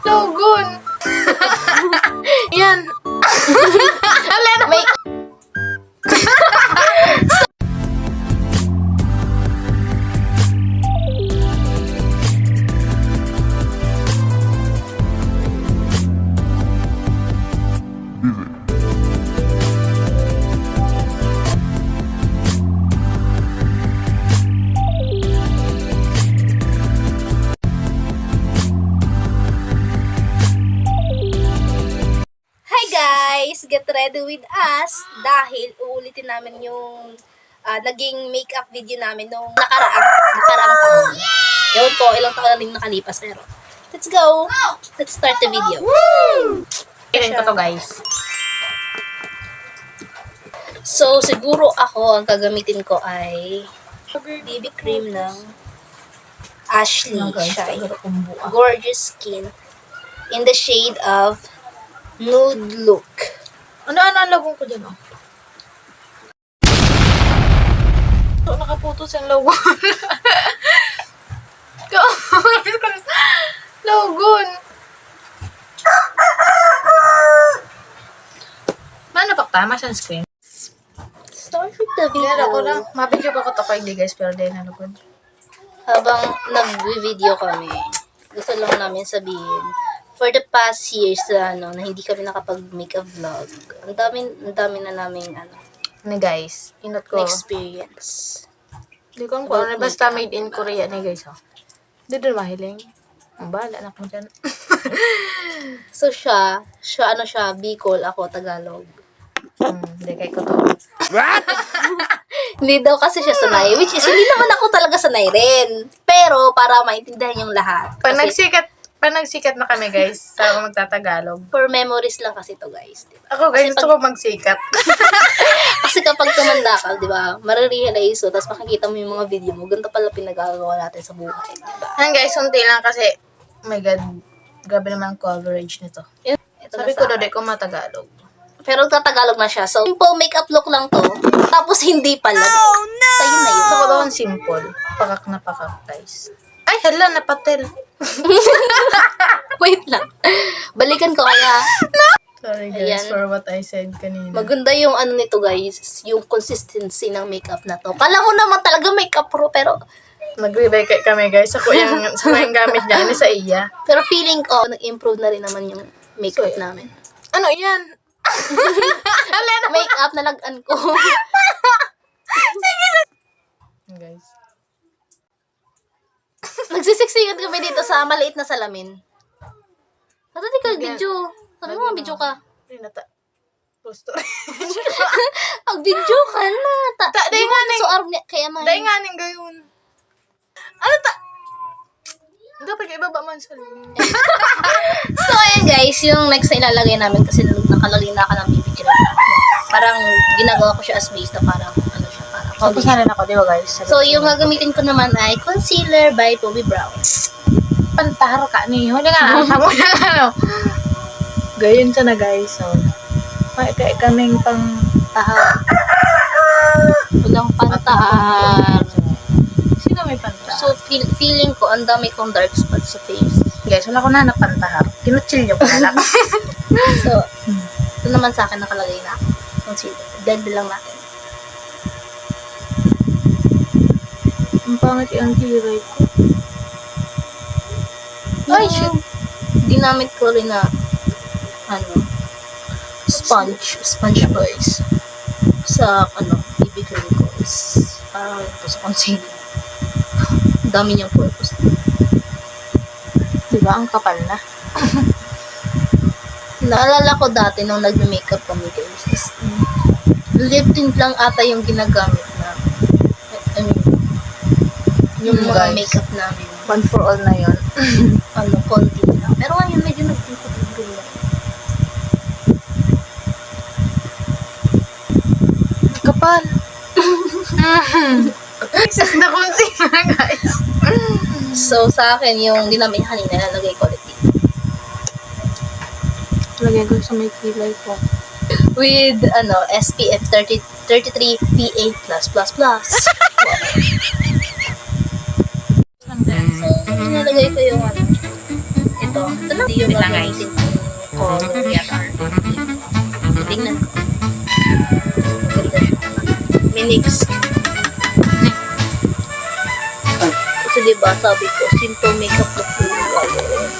Logon. Yan. Alena. May... Guys, get ready with us dahil uulitin namin yung naging makeup video namin nung nakaraang taon. Ewan ko, ilang taon na rin nakalipas pero let's go! Let's start the video. Tingnan ko to, guys. So, siguro ako, ang gagamitin ko ay BB cream ng Ashley Shine Gorgeous Skin in the shade of Nude Look. Ano ang logon ko dyan, oh? So, nakaputos yung logon. Logon. Ano pa tama sunscreen? Start with the video. Kaya ako lang. Mabidyo pa ko to kay guys, pero dahil nalugod. Habang nag-video kami, gusto lang namin sabihin, for the past years na hindi kami nakapag-make a vlog, ang dami na naming Ano guys, inot ko. experience. Hindi ko ano, basta made in Korea na guys, oh. Hindi doon mahiling. Ang bahala na kung dyan. So siya, Bicol, ako Tagalog. Hindi kay ko to. Hindi daw kasi siya sanay, which is hindi naman ako talaga sanay rin. Pero para maintindihan yung lahat. Pag nagsikat na kami guys, sa magtatagalog. For memories lang kasi to guys. Diba? Ako guys, gusto ko magsikat. Kasi kapag tumanda ka, di ba, marirealize mo, tapos makikita mo yung mga video mo, ganito pala pinagagawa natin sa buhay, di ba? Yan guys, unti lang kasi, oh my god, grabe naman ang coverage nito. Ito Sabi ko daw, di ko matagalog. Pero tatagalog na siya. So, simple makeup look lang to. Tapos hindi pala. Oh, no! So, yun na yun. Gusto ko daw ang simple. Pakak na pakak guys. Ay, hala, napatel. Wait lang. Balikan ko kaya. Sorry guys Ayan. for what I said kanina. Maganda yung nito guys, yung consistency ng makeup na to. Kala mo naman talaga makeup pro, pero Nag-rebay kami guys. Ako yung gamit niya. Ano sa iya? pero feeling ko, nag-improve na rin naman yung makeup So, namin. Ano yan? Makeup na lag-an ko. Guys. Nagsisiksikan kami dito sa maliit na salamin. Natati ka, video. Sabi mo, video ka. Posto. Mag-video ka na. Day nga ning. So, arm niya, kaya man. Day nga ning gayon. Ano ta? Dapat ibaba man sa loob. So, ayan guys, yung next na ilalagay namin kasi nakalagay na ka ng BB cream. Parang ginagawa ko siya as base na parang, siya, parang Tapos na rin ako, di ba guys? So, yung gagamitin ko naman ay concealer by Bobbi Brown. Pantahar ka niyo. Hindi nga, mo na ano. Gayon siya na guys. So, may kaming pang Tahar. Walang pantahar. Sino may pantahar? So, feeling ko, ang dami kong dark spots sa face. Guys, wala ko na napantahar. Kinutsilyo ko na lang. So, ito naman sa akin nakalagay na concealer. Blend lang natin. Ang pangit yung kilay ko. Ay, shit. Ginamit ko rin na, sponge boys. Sa, BB cream ko is, parang ito sa concealer. Ang dami niyang purpose. Diba? Ang kapal na. Naalala ko dati nung nag-makeup kami guys, is, lip tint lang ata yung ginagamit na, yung mga Guys. makeup namin. One for all na yun. Konti lang. Pero ngayon, medyo nag-improve lang. Kapal. Excess na concealer, guys. So, sa akin, yung dinamit kanina, nalagay ko ulit dito. Lagay ko sa may kilay ko. With, SPF 33 PA+++. So, nalagay ko yung, ito lang. Hindi yung Wait lang, guys. gagamitin ko yata. Tingnan ko. Ganda siya. Minix. Kasi diba, sabi ko, simple makeup look po yung gagawin.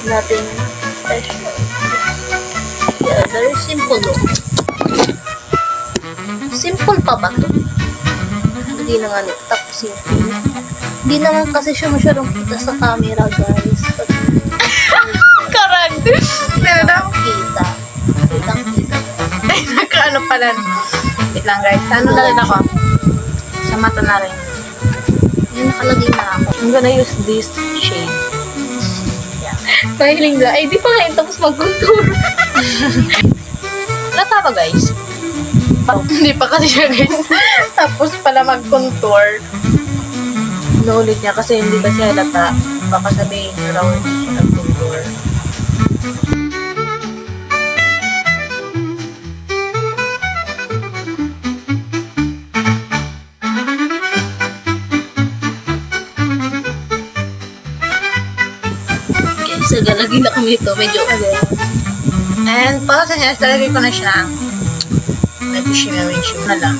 Nothing special. Yeah, very simple look. Simple pa ba to? Hindi na nga tapos simple. Hindi naman kasi siya masyadong kita sa camera, guys. Karag! Meron Kita. Kitang-kita. Ay, nagkaano pala. Wait lang guys. Ano na rin ako? Sa mata na rin. Yung nakalagay na ako. I'm gonna use this shade. Yeah. Mahiling na. Ay, di pa nga yun tapos mag-contour. Lata ba guys? Hindi pa kasi siya guys. Tapos pala mag-contour. Inuulit niya kasi hindi kasi halata. Baka sabihin niya raw hindi siya nag-contour. Guys, nagalagay na kami ito. Medyo And para sa niya, talagay ko na siya. Medyo shimmy na lang.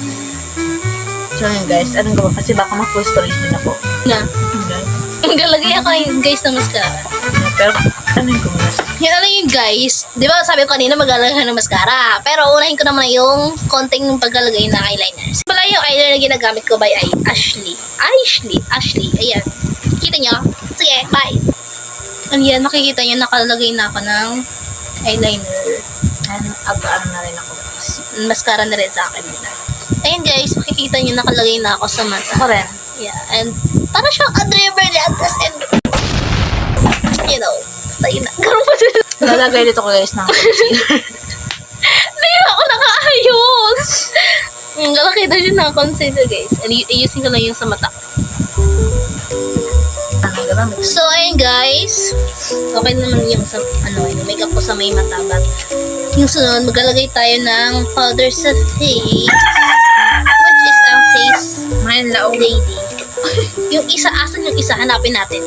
So yun guys, anong gawa? Kasi baka ma-full storage din ako. na. Guys. Nagalagay ako yung guys ng mascara. Pero ano yung gumuna? Yan ano yung guys. Di ba sabi ko kanina maglalagay ka ng mascara. Pero unahin ko naman yung konting paglalagay na eyeliner. Wala yung eyeliner na ginagamit ko by Ashley. Ashley. Ayan. Kita nyo? Sige, bye. Ayan, makikita nyo nakalagay na ako ng eyeliner. And ano na rin ako guys. Mascara na rin sa akin. Ayan guys, makikita nyo nakalagay na ako sa mata. Ako rin. Yeah, and para siyang Andrea Berliantes and you know, sa'yo na. Karoon pa sila. Lalagay dito ko guys ng concealer. Hindi ako nakaayos. Nakakita siya ng concealer guys. And iusin ko lang yung sa mata ko. So, ayun guys. Okay naman yung sa, yung makeup ko sa may mata. But, yung sunod, maglalagay tayo ng powder sa face. Which is ang face lady. Yung isa, asan yung isa? Hanapin natin.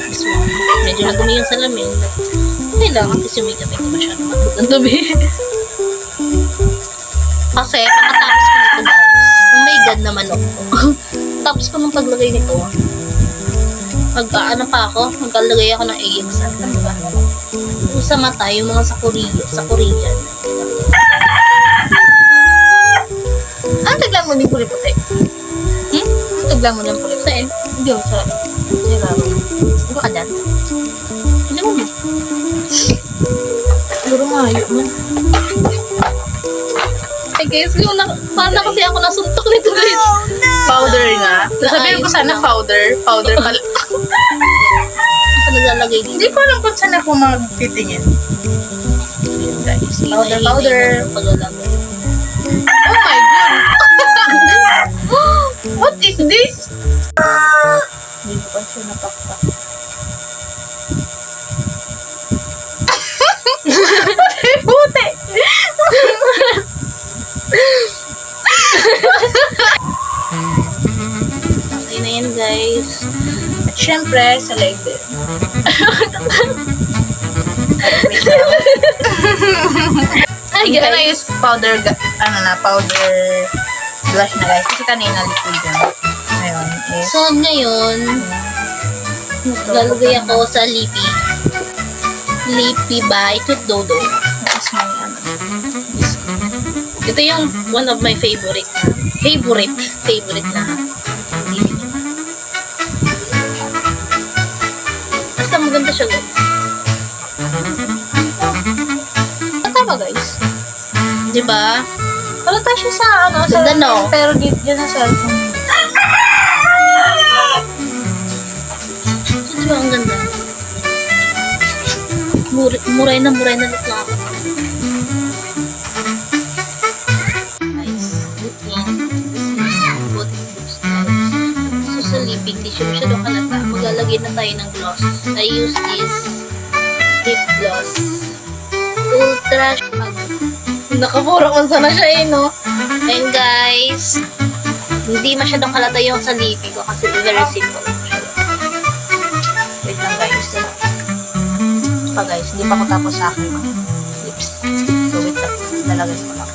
This one. Medyo nagumi yung salamin. Okay lang, kasi yung makeup hindi masyado matutang dumi. Kasi, pagkatapos ko nito guys. Oh my god naman ako. Tapos ko nung paglagay nito, maglalagay ako ng AXN. Ano ba? Yung sa mata, yung mga sa Korean. Ang taglang mo din puli-puti. Ang taglang mo din puli-puti. Saan? Hindi ako sa laro. Ano ka dyan? Hindi mo na. Siguro mahayo man. Ay guys, paano kasi ako nasuntok nito guys? Powder nga. Sabihin ko sana powder. Powder pala. Ako naglalagay dito. Hindi ko alam kung saan ako magtitingin. Yun guys. Powder. Paglalagay. Oh my god! What is this? Hindi ko pa siya napakpak. Puti! Okay na yan guys. At syempre, sa leg din. Hi I'm gonna guys. use powder, powder blush na guys. Kasi kanina liquid yun. Ngayon is... So ngayon, lalagay ako sa Lippy. Lippy by Tut Dodo. Tapos may this one. Ito yung one of my favorite na Lippy. Basta maganda siya guys. Tama guys. Diba? Wala tayo siya sa sa Ganda, no? pero dito dyan sa cellphone. So, diba ang ganda? Muray na look lang ako. Nice. Looking. This is body booster. So, sa lipping tissue, masyado kalata. Maglalagay na tayo ng gloss. I use this lip gloss. Ultra. Nakapura kung sana siya no? And guys, hindi masyadong halata yung sa lippy ko kasi very simple. Wait lang guys. pa guys. Hindi pa ako tapos sa akin lips. So wait lang. Lalagay ko lang.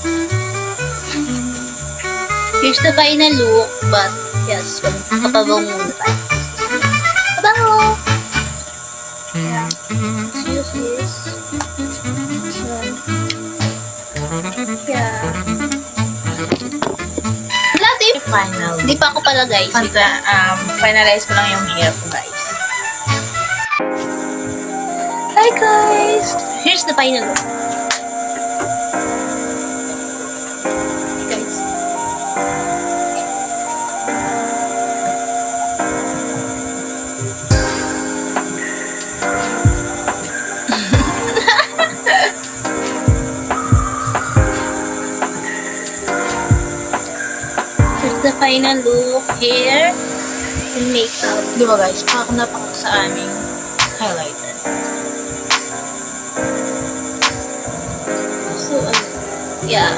Here's the final look, but yes, papabaw muna tayo. Pabaw! Yeah. Let's use this. This one. Yeah. Wala, Final. Hindi pa ako pala, guys. Finalize ko lang yung hair ko guys. Hi, guys! Here's the final look. Guys. Here's the final look, hair, and makeup. Di ba guys? Pakanapak ko sa aming highlighter. So, yeah.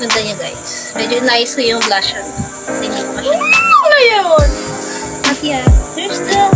Ganda niya, guys. Medyo nice ko yung blusher. Hindi ko masyadong. Ano yun? But yeah, here's the